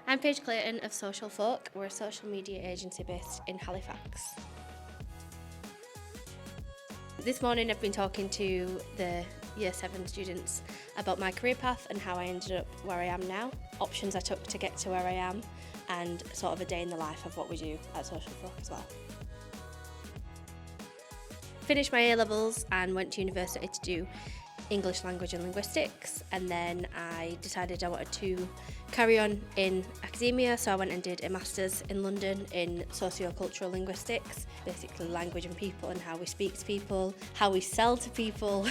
I'm Paige Clayton of Social Folk. We're a social media agency based in Halifax. This morning I've been talking to the Year 7 students about my career path and how I ended up where I am now, options I took to get to where I am, and sort of a day in the life of what we do at Social Folk as well. Finished my A-levels and went to university to do English language and linguistics, and then I decided I wanted to carry on in academia, so I went and did a master's in London in socio-cultural linguistics, basically language and people and how we speak to people, how we sell to people,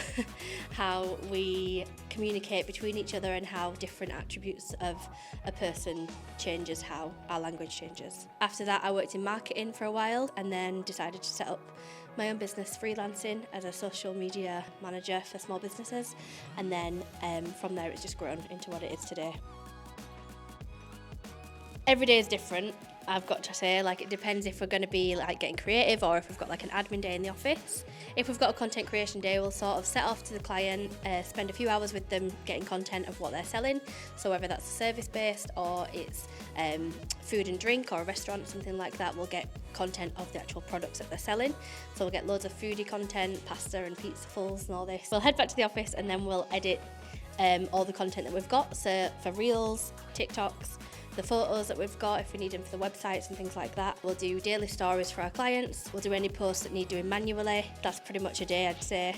how we communicate between each other, and how different attributes of a person changes how our language changes. After that I worked in marketing for a while and then decided to set up my own business freelancing as a social media manager for small businesses, and then from there it's just grown into what it is today. Every day is different, I've got to say. Like, it depends if we're going to be like getting creative or if we've got like an admin day in the office. If we've got a content creation day, we'll sort of set off to the client, spend a few hours with them getting content of what they're selling, so whether that's service based or it's food and drink or a restaurant, something like that, we'll get content of the actual products that they're selling. So we'll get loads of foodie content, pasta and pizzafuls and all this. We'll head back to the office and then we'll edit all the content that we've got, so for Reels, TikToks, the photos that we've got if we need them for the websites and things like that. We'll do daily stories for our clients, we'll do any posts that need doing manually. That's pretty much a day, I'd say.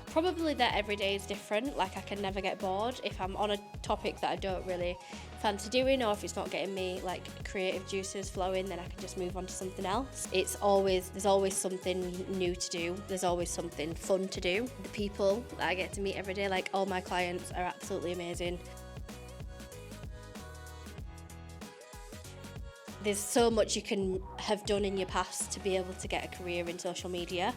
Probably that every day is different, like I can never get bored. If I'm on a topic that I don't really fancy doing, or if it's not getting me like creative juices flowing, then I can just move on to something else. There's always something new to do, there's always something fun to do. The people that I get to meet every day, like all my clients are absolutely amazing. There's so much you can have done in your past to be able to get a career in social media.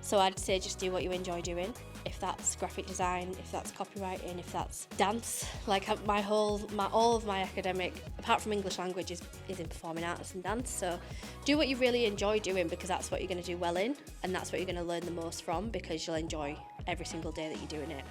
So I'd say just do what you enjoy doing. If that's graphic design, if that's copywriting, if that's dance. Like all of my academic, apart from English language, is in performing arts and dance. So do what you really enjoy doing, because that's what you're going to do well in, and that's what you're going to learn the most from, because you'll enjoy every single day that you're doing it.